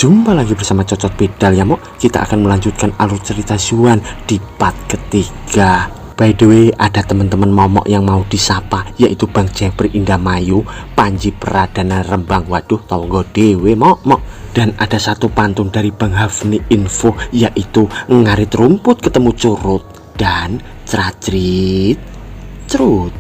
Jumpa lagi bersama Cocot Pedal ya Mok. Kita akan melanjutkan alur cerita Zuan di part ketiga. By the way, ada teman-teman momok yang mau disapa, yaitu Bang Jepri Indramayu, Panji Pradana Rembang. Waduh, tonggo dewe mok. Dan ada satu pantun dari Bang Hafni Info, yaitu ngarit rumput ketemu curut dan ceracrit cerut.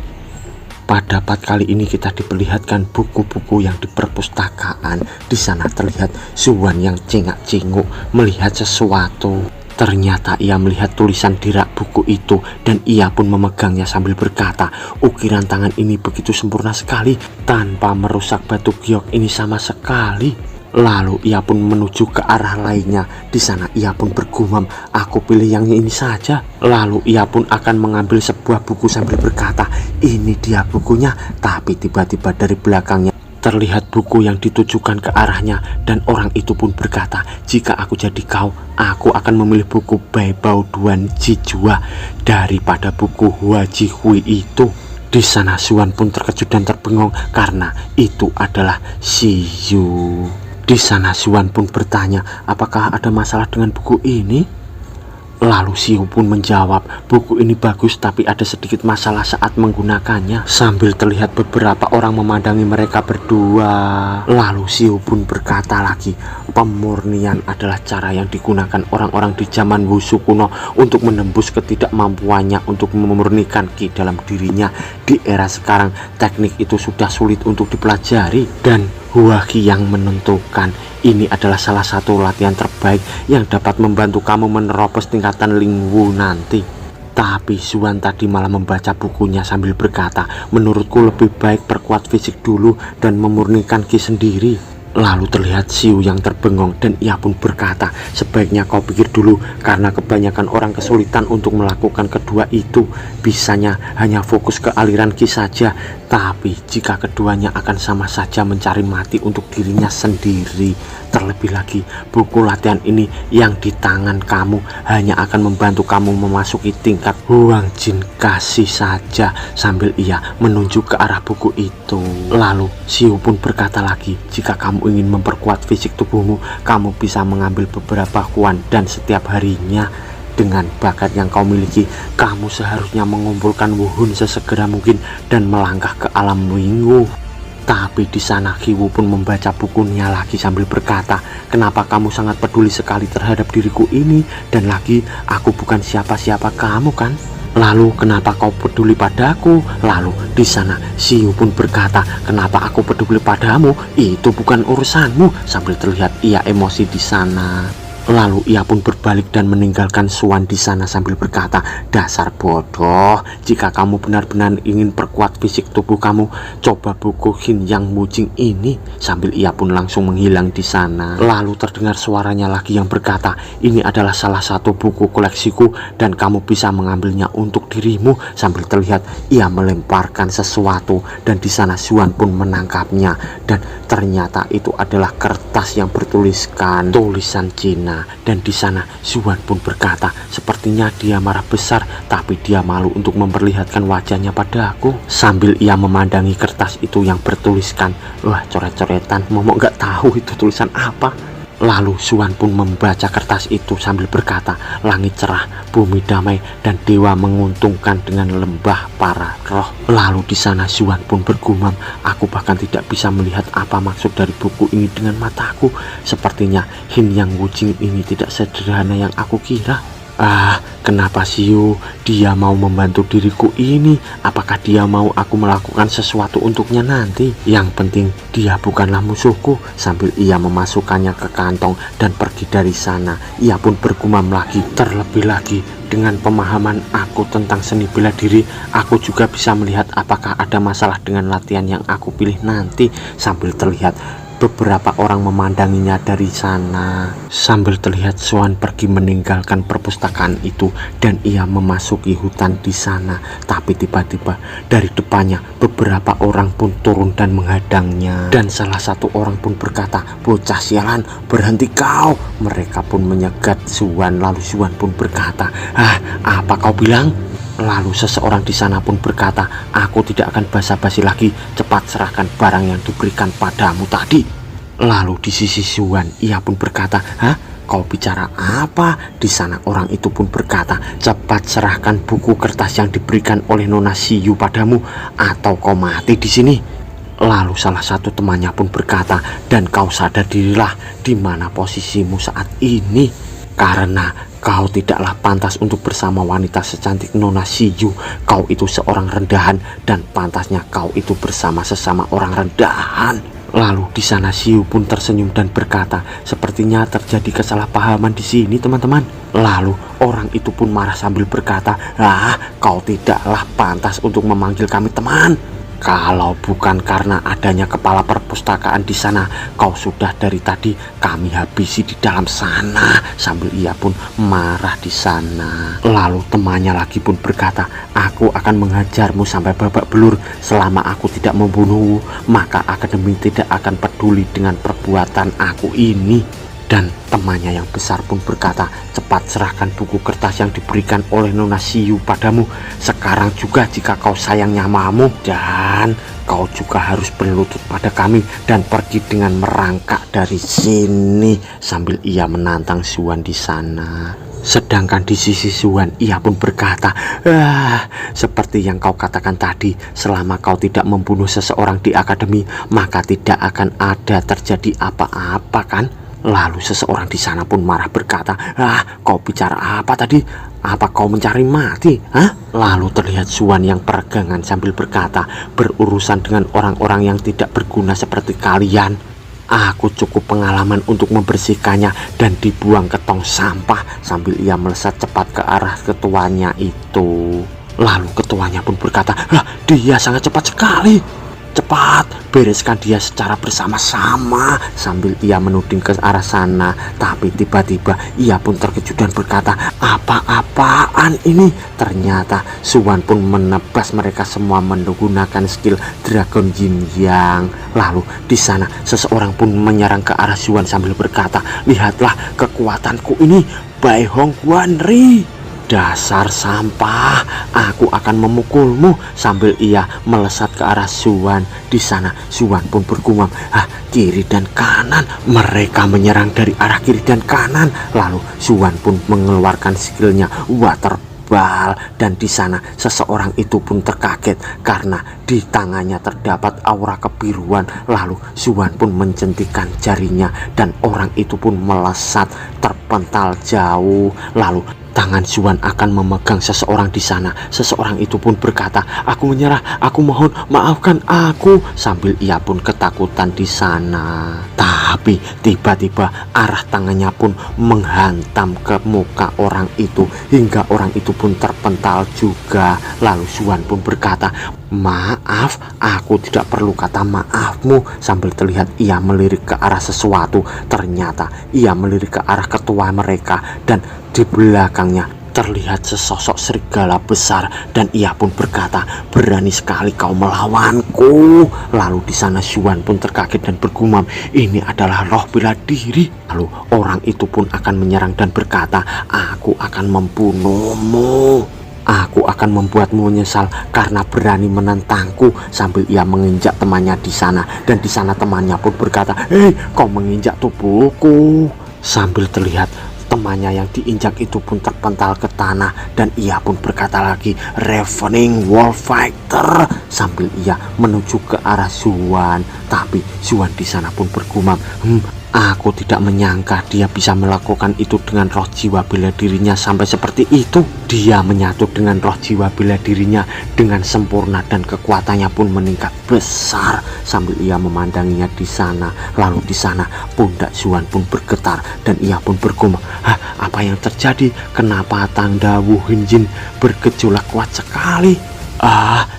Pada part kali ini kita diperlihatkan buku-buku yang di perpustakaan. Di sana terlihat Zuan yang cengak-cenguk melihat sesuatu. Ternyata ia melihat tulisan di rak buku itu dan ia pun memegangnya sambil berkata, ukiran tangan ini begitu sempurna sekali tanpa merusak batu giok ini sama sekali. Lalu ia pun menuju ke arah lainnya. Di sana ia pun bergumam, aku pilih yang ini saja. Lalu ia pun akan mengambil sebuah buku sambil berkata, ini dia bukunya. Tapi tiba-tiba dari belakangnya terlihat buku yang ditujukan ke arahnya. Dan orang itu pun berkata, jika aku jadi kau, aku akan memilih buku Bai Bau Duan Jijua daripada buku Hua Ji Hui itu. Di sana Zuan pun terkejut dan terbengong karena itu adalah Siyu. Di sana Zuan pun bertanya, apakah ada masalah dengan buku ini? Lalu Siyu pun menjawab, buku ini bagus tapi ada sedikit masalah saat menggunakannya. Sambil terlihat beberapa orang memandangi mereka berdua. Lalu Siyu pun berkata lagi, pemurnian adalah cara yang digunakan orang-orang di zaman Wushu kuno untuk menembus ketidakmampuannya untuk memurnikan ki dalam dirinya. Di era sekarang teknik itu sudah sulit untuk dipelajari dan Hua Ki yang menentukan. Ini adalah salah satu latihan terbaik yang dapat membantu kamu menerobos tingkatan Ling Wu nanti. Tapi Zuan tadi malah membaca bukunya sambil berkata, menurutku lebih baik perkuat fisik dulu dan memurnikan ki sendiri. Lalu terlihat Siyu yang terbengong dan ia pun berkata, sebaiknya kau pikir dulu karena kebanyakan orang kesulitan untuk melakukan kedua itu. Bisanya hanya fokus ke aliran ki saja, tapi jika keduanya akan sama saja mencari mati untuk dirinya sendiri. Terlebih lagi, buku latihan ini yang di tangan kamu hanya akan membantu kamu memasuki tingkat Huang Jin kasih saja. Sambil ia menunjuk ke arah buku itu. Lalu Siyu pun berkata lagi, jika kamu ingin memperkuat fisik tubuhmu, kamu bisa mengambil beberapa kuan dan setiap harinya. Dengan bakat yang kau miliki, kamu seharusnya mengumpulkan wuhun sesegera mungkin dan melangkah ke alam minggu. Tapi di sana Kiwu pun membaca bukunya lagi sambil berkata, kenapa kamu sangat peduli sekali terhadap diriku ini? Dan lagi, aku bukan siapa-siapa kamu kan? Lalu kenapa kau peduli padaku? Lalu di sana Siyu pun berkata, kenapa aku peduli padamu? Itu bukan urusanmu. Sambil terlihat ia emosi di sana. Lalu ia pun berbalik dan meninggalkan Zuan di sana sambil berkata, dasar bodoh, jika kamu benar-benar ingin perkuat fisik tubuh kamu, coba buku Hin Yang Mujing ini. Sambil ia pun langsung menghilang di sana. Lalu terdengar suaranya lagi yang berkata, ini adalah salah satu buku koleksiku dan kamu bisa mengambilnya untuk dirimu. Sambil terlihat ia melemparkan sesuatu dan di sana Zuan pun menangkapnya dan ternyata itu adalah kertas yang bertuliskan tulisan Cina. Dan di sana Zuan pun berkata, sepertinya dia marah besar tapi dia malu untuk memperlihatkan wajahnya padaku. Sambil ia memandangi kertas itu yang bertuliskan, wah coret-coretan, momok gak tahu itu tulisan apa. Lalu Zuan pun membaca kertas itu sambil berkata, langit cerah, bumi damai, dan dewa menguntungkan dengan lembah para roh. Lalu di sana Zuan pun bergumam, aku bahkan tidak bisa melihat apa maksud dari buku ini dengan mataku. Sepertinya Hin Yang Mujing ini tidak sederhana yang aku kira. Kenapa Siyu? Dia mau membantu diriku ini. Apakah dia mau aku melakukan sesuatu untuknya nanti? Yang penting dia bukanlah musuhku. Sambil ia memasukkannya ke kantong dan pergi dari sana. Ia pun bergumam lagi, terlebih lagi dengan pemahaman aku tentang seni bela diri, aku juga bisa melihat apakah ada masalah dengan latihan yang aku pilih nanti. Sambil terlihat beberapa orang memandanginya dari sana. Sambil terlihat Zuan pergi meninggalkan perpustakaan itu dan ia memasuki hutan di sana. Tapi tiba-tiba dari depannya beberapa orang pun turun dan menghadangnya. Dan salah satu orang pun berkata, bocah sialan, berhenti kau. Mereka pun menyegat Zuan. Lalu Zuan pun berkata, apa kau bilang? Lalu seseorang di sana pun berkata, aku tidak akan basa-basi lagi, cepat serahkan barang yang diberikan padamu tadi. Lalu di sisi Zuan, ia pun berkata, "Hah? Kau bicara apa?" Di sana orang itu pun berkata, "Cepat serahkan buku kertas yang diberikan oleh Nona Siyu padamu, atau kau mati di sini." Lalu salah satu temannya pun berkata, "Dan kau sadar dirilah di mana posisimu saat ini, karena kau tidaklah pantas untuk bersama wanita secantik Nona Siyu. Kau itu seorang rendahan, dan pantasnya kau itu bersama sesama orang rendahan." Lalu di sana Siyu pun tersenyum dan berkata, "Sepertinya terjadi kesalahpahaman di sini, teman-teman." Lalu orang itu pun marah sambil berkata, "Ah, kau tidaklah pantas untuk memanggil kami teman. Kalau bukan karena adanya kepala perpustakaan di sana, kau sudah dari tadi kami habisi di dalam sana." Sambil ia pun marah di sana. Lalu temannya lagi pun berkata, "Aku akan menghajarmu sampai babak belur. Selama aku tidak membunuhmu, maka akademi tidak akan peduli dengan perbuatan aku ini." Dan temannya yang besar pun berkata, "Cepat serahkan buku kertas yang diberikan oleh Nona Siyu padamu sekarang juga jika kau sayang nyamamu. Dan kau juga harus berlutut pada kami dan pergi dengan merangkak dari sini." Sambil ia menantang Zuan di sana. Sedangkan di sisi Zuan, ia pun berkata, "Seperti yang kau katakan tadi, selama kau tidak membunuh seseorang di akademi, maka tidak akan ada terjadi apa-apa, kan?" Lalu seseorang di sana pun marah berkata, "Kau bicara apa tadi? Apa kau mencari mati? Hah?" Lalu terlihat Zuan yang peregangan sambil berkata, "Berurusan dengan orang-orang yang tidak berguna seperti kalian, aku cukup pengalaman untuk membersihkannya dan dibuang ke tong sampah." Sambil ia melesat cepat ke arah ketuanya itu. Lalu ketuanya pun berkata, "Dia sangat cepat sekali. Cepat, bereskan dia secara bersama-sama." Sambil ia menuding ke arah sana. Tapi tiba-tiba ia pun terkejut dan berkata, "Apa-apaan ini?" Ternyata Zuan pun menebas mereka semua menggunakan skill Dragon Yin Yang. Lalu di sana seseorang pun menyerang ke arah Zuan sambil berkata, "Lihatlah kekuatanku ini, Bai Hong Guan Ri. Dasar sampah, aku akan memukulmu." Sambil ia melesat ke arah Zuan. Di sana Zuan pun bergumam, kiri dan kanan. Mereka menyerang dari arah kiri dan kanan. Lalu Zuan pun mengeluarkan skillnya Water Ball. Dan di sana seseorang itu pun terkaget karena di tangannya terdapat aura kebiruan. Lalu Zuan pun menjentikan jarinya dan orang itu pun melesat terpental jauh. Lalu tangan Zuan akan memegang seseorang di sana. Seseorang itu pun berkata, "Aku menyerah, aku mohon maafkan aku." Sambil ia pun ketakutan di sana. Tapi tiba-tiba arah tangannya pun menghantam ke muka orang itu hingga orang itu pun terpental juga. Lalu Zuan pun berkata, "Maaf, aku tidak perlu kata maafmu." Sambil terlihat ia melirik ke arah sesuatu. Ternyata ia melirik ke arah ketua mereka dan di belakangnya terlihat sesosok serigala besar dan ia pun berkata, "Berani sekali kau melawanku." Lalu di sana Zuan pun terkaget dan bergumam, "Ini adalah roh bela diri." Lalu orang itu pun akan menyerang dan berkata, "Aku akan membunuhmu. Aku akan membuatmu menyesal karena berani menentangku." Sambil ia menginjak temannya di sana. Dan di sana temannya pun berkata, "Hei, kau menginjak tubuhku." Sambil terlihat temannya yang diinjak itu pun terpental ke tanah dan ia pun berkata lagi, "Ravening Wolf Fighter." Sambil ia menuju ke arah Zuan. Tapi Zuan di sana pun bergumam, "Aku tidak menyangka dia bisa melakukan itu dengan roh jiwa bela dirinya sampai seperti itu." Dia menyatu dengan roh jiwa bela dirinya dengan sempurna dan kekuatannya pun meningkat besar. Sambil ia memandanginya di sana. Lalu di sana pundak Zuan pun bergetar dan ia pun bergumam, "Apa yang terjadi? Kenapa tanda Wu Hinjin bergejolak kuat sekali?"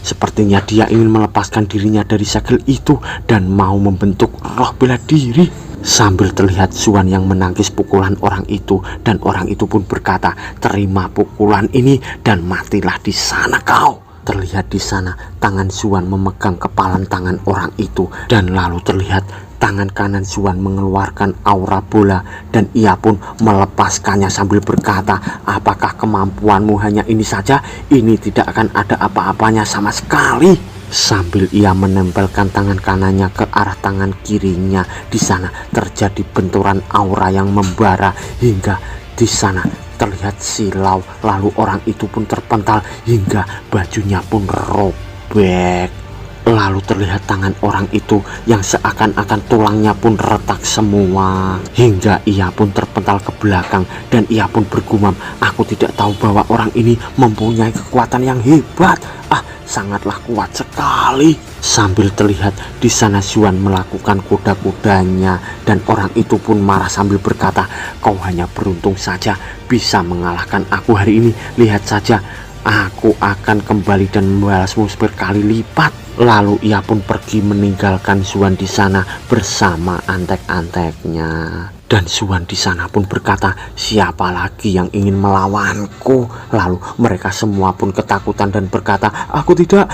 Sepertinya dia ingin melepaskan dirinya dari segel itu dan mau membentuk roh bela diri. Sambil terlihat Zuan yang menangkis pukulan orang itu dan orang itu pun berkata, "Terima pukulan ini dan matilah di sana kau." Terlihat di sana tangan Zuan memegang kepalan tangan orang itu dan lalu terlihat tangan kanan Zuan mengeluarkan aura bola dan ia pun melepaskannya sambil berkata, "Apakah kemampuanmu hanya ini saja? Ini tidak akan ada apa-apanya sama sekali." Sambil ia menempelkan tangan kanannya ke arah tangan kirinya, di sana terjadi benturan aura yang membara hingga di sana terlihat silau. Lalu orang itu pun terpental hingga bajunya pun robek. Lalu terlihat tangan orang itu yang seakan-akan tulangnya pun retak semua, hingga ia pun terpental ke belakang dan ia pun bergumam, "Aku tidak tahu bahwa orang ini mempunyai kekuatan yang hebat. Sangatlah kuat sekali." Sambil terlihat di sana Xuan melakukan kuda-kudanya dan orang itu pun marah sambil berkata, "Kau hanya beruntung saja bisa mengalahkan aku hari ini. Lihat saja, aku akan kembali dan membalasmu berkali lipat." Lalu ia pun pergi meninggalkan Xuan di sana bersama antek-anteknya. Dan Xuan di sana pun berkata, "Siapa lagi yang ingin melawanku?" Lalu mereka semua pun ketakutan dan berkata, aku tidak,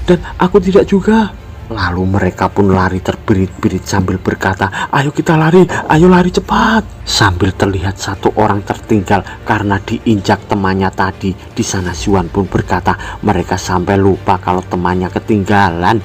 dan aku tidak juga." Lalu mereka pun lari terbirit-birit sambil berkata, "Ayo kita lari, ayo lari cepat." Sambil terlihat satu orang tertinggal karena diinjak temannya tadi. Di sana Xuan pun berkata, mereka sampai lupa kalau temannya ketinggalan.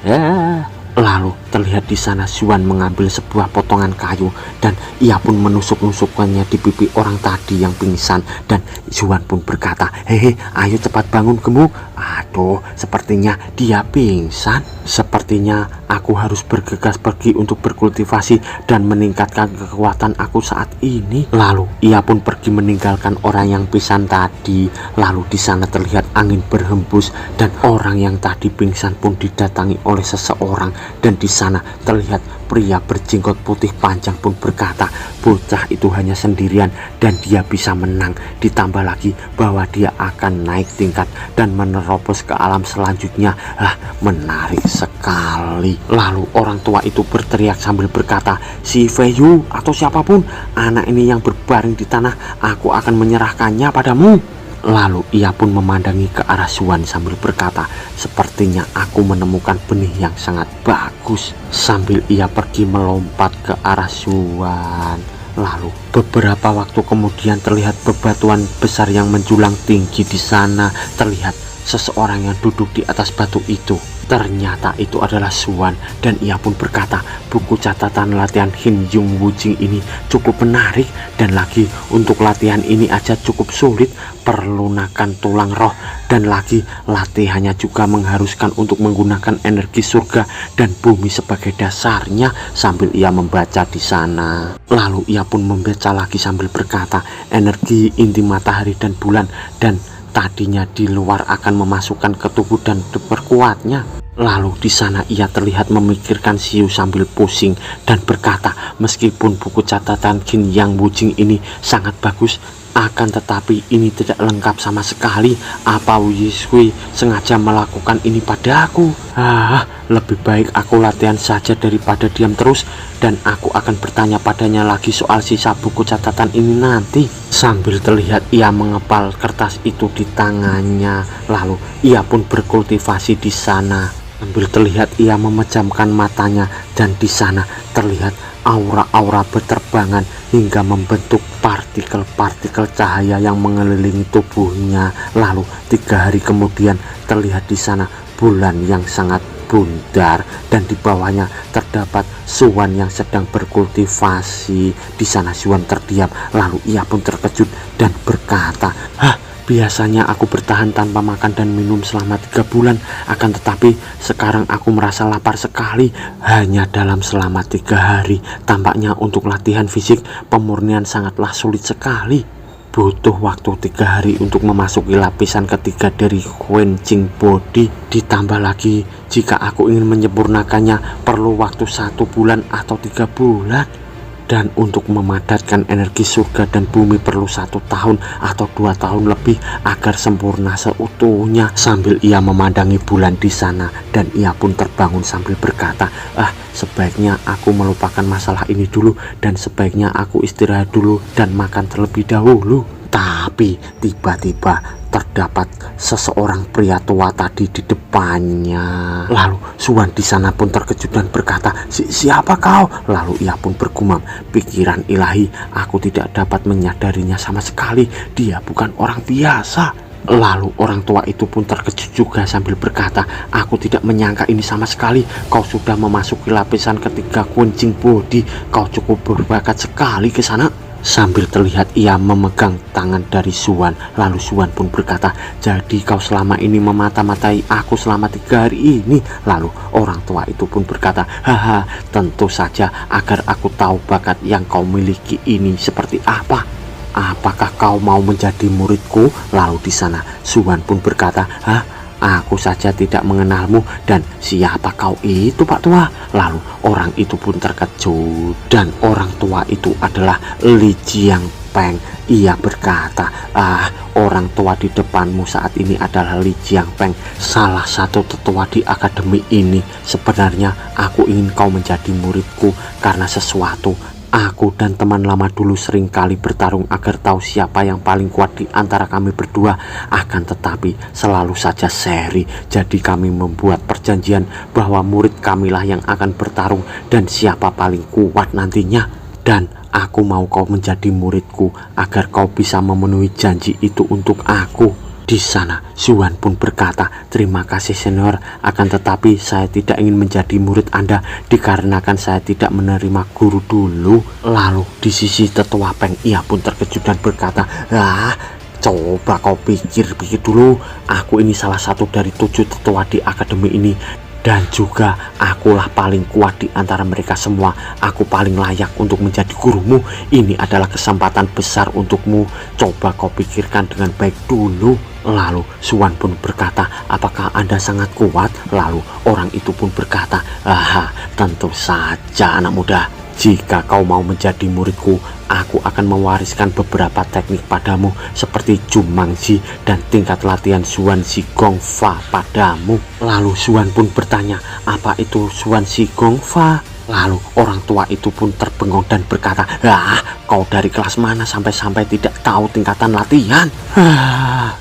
Lalu terlihat di sana Xuan mengambil sebuah potongan kayu dan ia pun menusuk-nusukkannya di pipi orang tadi yang pingsan. Dan Xuan pun berkata, "Hehe, ayo cepat bangun gemuk. Aduh, sepertinya dia pingsan. Sepertinya aku harus bergegas pergi untuk berkultivasi dan meningkatkan kekuatan aku saat ini." Lalu ia pun pergi meninggalkan orang yang pingsan tadi. Lalu di sana terlihat angin berhembus dan orang yang tadi pingsan pun didatangi oleh seseorang. Dan di sana terlihat pria berjenggot putih panjang pun berkata, "Bocah itu hanya sendirian dan dia bisa menang. Ditambah lagi bahwa dia akan naik tingkat dan menerobos ke alam selanjutnya. Menarik sekali." Lalu orang tua itu berteriak sambil berkata, "Si Feiyu atau siapapun, anak ini yang berbaring di tanah, aku akan menyerahkannya padamu." Lalu ia pun memandangi ke arah Xuan sambil berkata, "Sepertinya aku menemukan benih yang sangat bagus." Sambil ia pergi melompat ke arah Xuan. Lalu beberapa waktu kemudian terlihat bebatuan besar yang menjulang tinggi di sana. Terlihat seseorang yang duduk di atas batu itu. Ternyata itu adalah Xuan dan ia pun berkata, "Buku catatan latihan Hin Yung Wujing ini cukup menarik dan lagi untuk latihan ini aja cukup sulit, perlunakan tulang roh dan lagi latihannya juga mengharuskan untuk menggunakan energi surga dan bumi sebagai dasarnya." Sambil ia membaca di sana. Lalu ia pun membaca lagi sambil berkata, "Energi inti matahari dan bulan dan tadinya di luar akan memasukkan ke tubuh dan diperkuatnya." Lalu di sana ia terlihat memikirkan Xiu sambil pusing dan berkata, "Meskipun buku catatan Hin Yang Wujing ini sangat bagus, akan tetapi ini tidak lengkap sama sekali. Apa Wishui sengaja melakukan ini padaku? Lebih baik aku latihan saja daripada diam terus, dan aku akan bertanya padanya lagi soal sisa buku catatan ini nanti." Sambil terlihat ia mengepal kertas itu di tangannya. Lalu ia pun berkultivasi di sana. Sambil terlihat ia memejamkan matanya dan di sana terlihat aura-aura berterbangan hingga membentuk partikel-partikel cahaya yang mengelilingi tubuhnya. Lalu 3 hari kemudian terlihat di sana bulan yang sangat bundar dan di bawahnya terdapat Xuan yang sedang berkultivasi. Di sana Xuan terdiam, lalu ia pun terkejut dan berkata, "Biasanya aku bertahan tanpa makan dan minum selama 3 bulan, akan tetapi sekarang aku merasa lapar sekali hanya dalam selama 3 hari. Tampaknya untuk latihan fisik pemurnian sangatlah sulit sekali. Butuh waktu 3 hari untuk memasuki lapisan ketiga dari quenching body. Ditambah lagi jika aku ingin menyempurnakannya perlu waktu 1 bulan atau 3 bulan. Dan untuk memadatkan energi surga dan bumi perlu 1 tahun atau 2 tahun lebih agar sempurna seutuhnya." Sambil ia memandangi bulan di sana dan ia pun terbangun sambil berkata, "Sebaiknya aku melupakan masalah ini dulu dan sebaiknya aku istirahat dulu dan makan terlebih dahulu." Tapi tiba-tiba terdapat seseorang pria tua tadi di depannya. Lalu Xuan di sana pun terkejut dan berkata, Siapa kau?" Lalu ia pun bergumam, "Pikiran ilahi, aku tidak dapat menyadarinya sama sekali. Dia bukan orang biasa." Lalu orang tua itu pun terkejut juga sambil berkata, aku tidak menyangka ini sama sekali. Kau sudah memasuki lapisan ketiga quenching body. Kau cukup berbakat sekali ke sana. Sambil terlihat ia memegang tangan dari Suan. Lalu Suan pun berkata, jadi kau selama ini memata-matai aku selama 3 hari ini. Lalu orang tua itu pun berkata, haha, tentu saja agar aku tahu bakat yang kau miliki ini seperti apa. Apakah kau mau menjadi muridku? Lalu di sana Suan pun berkata, hah? Aku saja tidak mengenalmu dan siapa kau itu, Pak Tua? Lalu orang itu pun terkejut dan orang tua itu adalah Li Jiangpeng. Ia berkata, orang tua di depanmu saat ini adalah Li Jiangpeng, salah satu tetua di akademi ini. Sebenarnya aku ingin kau menjadi muridku karena sesuatu. Aku dan teman lama dulu sering kali bertarung agar tahu siapa yang paling kuat di antara kami berdua. Akan tetapi selalu saja seri. Jadi kami membuat perjanjian bahwa murid kamilah yang akan bertarung dan siapa paling kuat nantinya. Dan aku mau kau menjadi muridku agar kau bisa memenuhi janji itu untuk aku. Di sana Suan pun berkata, terima kasih senior, akan tetapi saya tidak ingin menjadi murid Anda dikarenakan saya tidak menerima guru dulu. Lalu di sisi tetua Peng ia pun terkejut dan berkata, coba kau pikir-pikir dulu, aku ini salah satu dari 7 tetua di akademi ini. Dan juga akulah paling kuat di antara mereka semua. Aku paling layak untuk menjadi gurumu. Ini adalah kesempatan besar untukmu. Coba kau pikirkan dengan baik dulu. Lalu Suan pun berkata, apakah Anda sangat kuat? Lalu orang itu pun berkata, tentu saja anak muda. Jika kau mau menjadi muridku, aku akan mewariskan beberapa teknik padamu seperti Jumangji dan tingkat latihan Xuan Shi Gong Fa padamu. Lalu Suan pun bertanya, apa itu Xuan Shi Gong Fa? Lalu orang tua itu pun terbengong dan berkata, kau dari kelas mana sampai-sampai tidak tahu tingkatan latihan?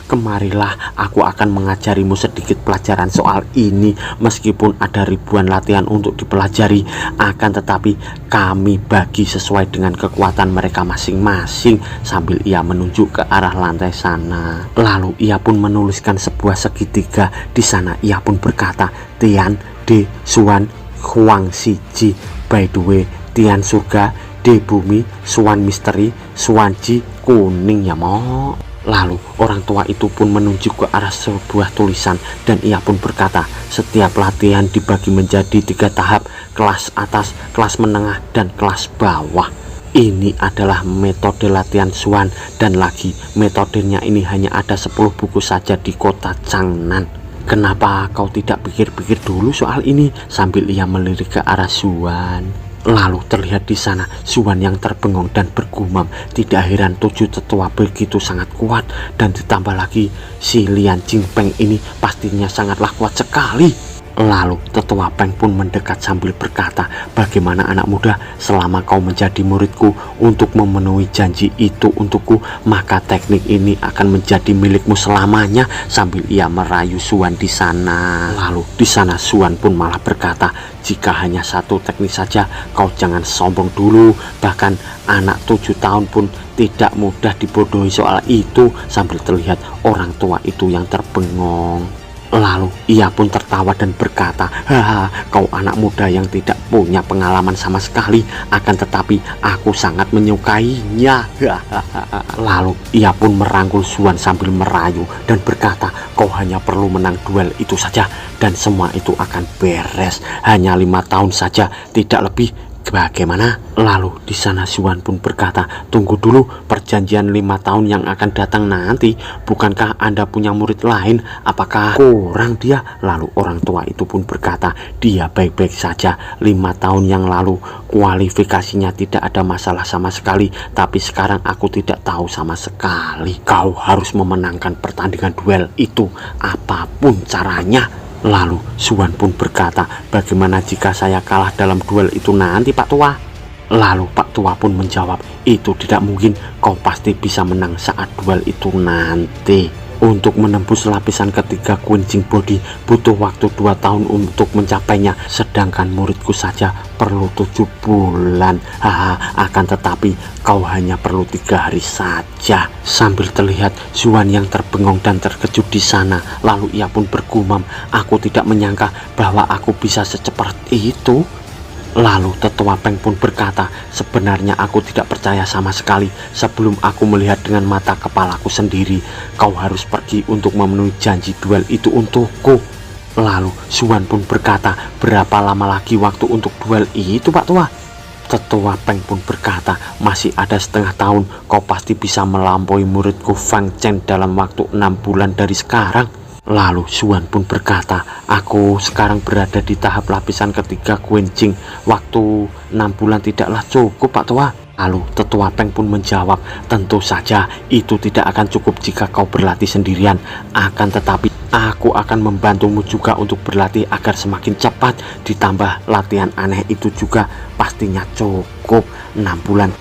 Kemarilah, aku akan mengajarimu sedikit pelajaran soal ini. Meskipun ada ribuan latihan untuk dipelajari, akan tetapi kami bagi sesuai dengan kekuatan mereka masing-masing. Sambil ia menunjuk ke arah lantai sana. Lalu ia pun menuliskan sebuah segitiga. Di sana ia pun berkata, Tian De Xuan Huang Si Ji. By the way, Tian surga, De bumi, Xuan misteri, Xuan Ji kuning ya mo. Lalu orang tua itu pun menunjuk ke arah sebuah tulisan dan ia pun berkata, setiap latihan dibagi menjadi 3 tahap, kelas atas, kelas menengah, dan kelas bawah. Ini adalah metode latihan Xuan, dan lagi metodenya ini hanya ada 10 buku saja di kota Changnan. Kenapa kau tidak pikir-pikir dulu soal ini? Sambil ia melirik ke arah Suan. Lalu terlihat di sana Suan yang terbengong dan bergumam. Tidak heran 7 tetua begitu sangat kuat, dan ditambah lagi si Lian Jingpeng ini pastinya sangatlah kuat sekali. Lalu tetua Peng pun mendekat sambil berkata, bagaimana anak muda, selama kau menjadi muridku untuk memenuhi janji itu untukku, maka teknik ini akan menjadi milikmu selamanya. Sambil ia merayu Suan di sana. Lalu di sana Suan pun malah berkata, jika hanya 1 teknik saja, kau jangan sombong dulu. Bahkan anak 7 tahun pun tidak mudah dibodohi soal itu. Sambil terlihat orang tua itu yang terbengong. Lalu ia pun tertawa dan berkata, kau anak muda yang tidak punya pengalaman sama sekali, akan tetapi aku sangat menyukainya. Lalu ia pun merangkul Suan sambil merayu dan berkata, kau hanya perlu menang duel itu saja dan semua itu akan beres. Hanya 5 tahun saja, tidak lebih. Bagaimana? Lalu di sana Suan pun berkata, tunggu dulu, perjanjian 5 tahun yang akan datang nanti, bukankah Anda punya murid lain? Apakah kurang dia? Lalu orang tua itu pun berkata, dia baik-baik saja. 5 tahun yang lalu kualifikasinya tidak ada masalah sama sekali, tapi sekarang aku tidak tahu sama sekali. Kau harus memenangkan pertandingan duel itu apapun caranya. Lalu Suan pun berkata, bagaimana jika saya kalah dalam duel itu nanti Pak Tua? Lalu Pak Tua pun menjawab, itu tidak mungkin, kau pasti bisa menang saat duel itu nanti. Untuk menembus lapisan ketiga quenching body butuh waktu 2 tahun untuk mencapainya, sedangkan muridku saja perlu 7 bulan. Akan tetapi kau hanya perlu 3 hari saja. Sambil terlihat Zuan yang terbengong dan terkejut di sana, lalu ia pun bergumam, aku tidak menyangka bahwa aku bisa secepat itu. Lalu Tetua Peng pun berkata, sebenarnya aku tidak percaya sama sekali. Sebelum aku melihat dengan mata kepalaku sendiri, kau harus pergi untuk memenuhi janji duel itu untukku. Lalu Zuan pun berkata, berapa lama lagi waktu untuk duel itu Pak Tua? Tetua Peng pun berkata, masih ada setengah tahun, kau pasti bisa melampaui muridku Fang Chen dalam waktu 6 bulan dari sekarang. Lalu Zuan pun berkata, aku sekarang berada di tahap lapisan ketiga quenching, waktu 6 bulan tidaklah cukup Pak Tua. Lalu Tetua Peng pun menjawab, tentu saja itu tidak akan cukup jika kau berlatih sendirian, akan tetapi aku akan membantumu juga untuk berlatih agar semakin cepat, ditambah latihan aneh itu juga pastinya cukup 6 bulan.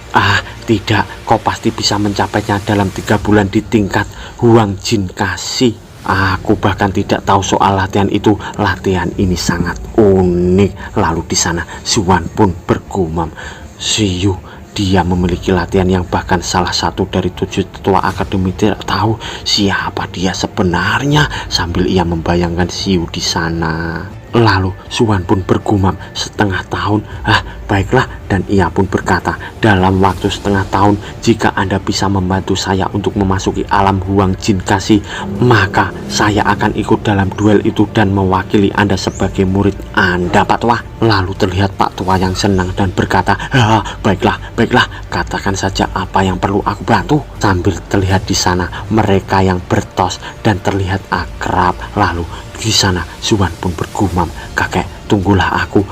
Tidak, kau pasti bisa mencapainya dalam 3 bulan di tingkat Huang Jin Kasi. Aku bahkan tidak tahu soal latihan itu. Latihan ini sangat unik. Lalu di sana Zuan pun bergumam, Siyu, dia memiliki latihan yang bahkan salah satu dari 7 tetua akademi tidak tahu siapa dia sebenarnya. Sambil ia membayangkan Siyu di sana. Lalu Zuan pun bergumam, setengah tahun, baiklah. Dan ia pun berkata, dalam waktu setengah tahun, jika Anda bisa membantu saya untuk memasuki alam Huang Jin Kasi, maka saya akan ikut dalam duel itu dan mewakili Anda sebagai murid Anda Pak Tua. Lalu terlihat Pak Tua yang senang dan berkata, baiklah, katakan saja apa yang perlu aku bantu. Sambil terlihat di sana mereka yang bertos dan terlihat akrab. Lalu di sana Zuan pun bergumam, kakek, tunggulah aku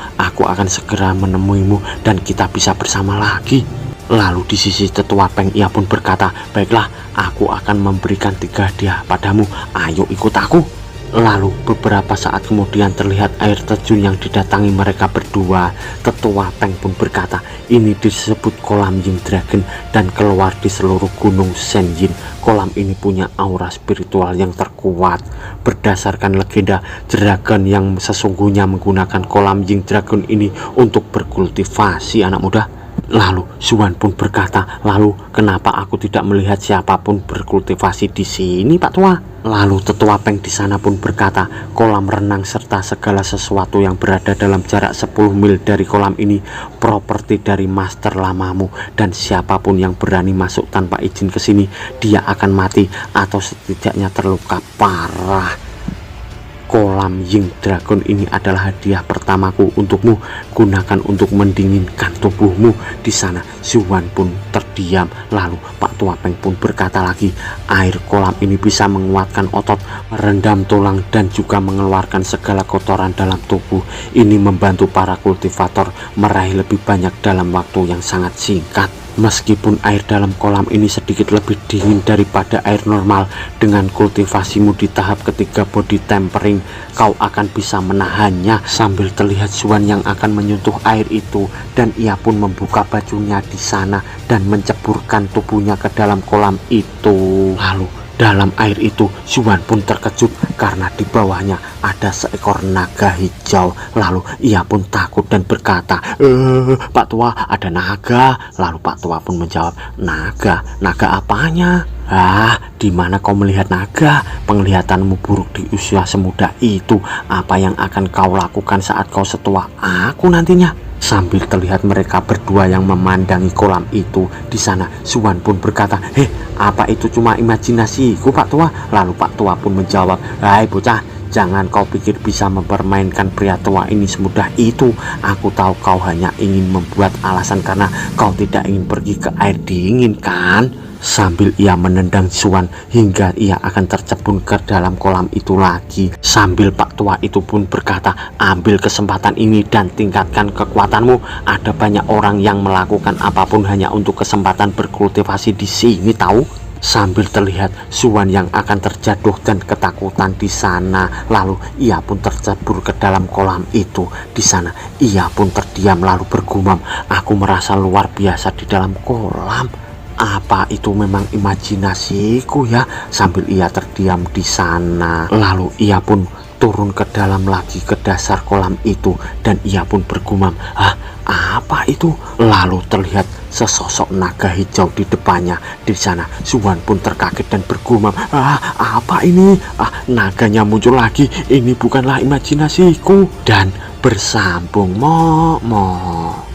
akan segera menemuimu dan kita bisa bersama lagi. Lalu di sisi Tetua Peng ia pun berkata, baiklah, aku akan memberikan 3 hadiah padamu, ayo ikut aku. Lalu beberapa saat kemudian terlihat air terjun yang didatangi mereka berdua. Tetua Peng pun berkata, ini disebut kolam Ying Dragon dan keluar di seluruh gunung Senjin. Kolam ini punya aura spiritual yang terkuat. Berdasarkan legenda, dragon yang sesungguhnya menggunakan kolam Ying Dragon ini untuk berkultivasi anak muda. Lalu Zuan pun berkata, lalu kenapa aku tidak melihat siapapun berkultivasi di sini Pak Tua? Lalu Tetua Peng di sana pun berkata, kolam renang serta segala sesuatu yang berada dalam jarak 10 mil dari kolam ini properti dari master lamamu, dan siapapun yang berani masuk tanpa izin ke sini, dia akan mati atau setidaknya terluka parah. Kolam Ying Dragon ini adalah hadiah pertamaku untukmu. Gunakan untuk mendinginkan tubuhmu. Di sana Zuan pun terdiam. Lalu Pak Tua Peng pun berkata lagi, air kolam ini bisa menguatkan otot, merendam tulang, dan juga mengeluarkan segala kotoran dalam tubuh. Ini membantu para kultivator meraih lebih banyak dalam waktu yang sangat singkat. Meskipun air dalam kolam ini sedikit lebih dingin daripada air normal, dengan kultivasimu di tahap ketiga body tempering, kau akan bisa menahannya. Sambil terlihat Zuan yang akan menyentuh air itu, dan ia pun membuka bajunya di sana dan menceburkan tubuhnya ke dalam kolam itu. Lalu dalam air itu Zuan pun terkejut karena di bawahnya ada seekor naga hijau. Lalu ia pun takut dan berkata, Pak Tua, ada naga. Lalu Pak Tua pun menjawab, naga? Naga apanya? Di mana kau melihat naga? Penglihatanmu buruk di usia semuda itu. Apa yang akan kau lakukan saat kau setua aku nantinya? Sambil terlihat mereka berdua yang memandangi kolam itu. Di sana Zuan pun berkata, apa itu cuma imajinasiku Pak Tua? Lalu Pak Tua pun menjawab, hai bocah, jangan kau pikir bisa mempermainkan pria tua ini semudah itu. Aku tahu kau hanya ingin membuat alasan karena kau tidak ingin pergi ke air dingin kan? Sambil ia menendang Zuan hingga ia akan tercebur ke dalam kolam itu lagi. Sambil Pak Tua itu pun berkata, ambil kesempatan ini dan tingkatkan kekuatanmu. Ada banyak orang yang melakukan apapun hanya untuk kesempatan berkultivasi di sini tahu. Sambil terlihat Zuan yang akan terjatuh dan ketakutan di sana. Lalu ia pun tercebur ke dalam kolam itu. Di sana ia pun terdiam lalu bergumam, aku merasa luar biasa di dalam kolam. apa itu memang imajinasiku ya? Sambil ia terdiam di sana. Lalu ia pun turun ke dalam lagi ke dasar kolam itu dan ia pun bergumam, apa itu? Lalu terlihat sesosok naga hijau di depannya. Di sana Suwan pun terkaget dan bergumam, apa ini? Naganya muncul lagi. Ini bukanlah imajinasiku. Dan bersambung mo.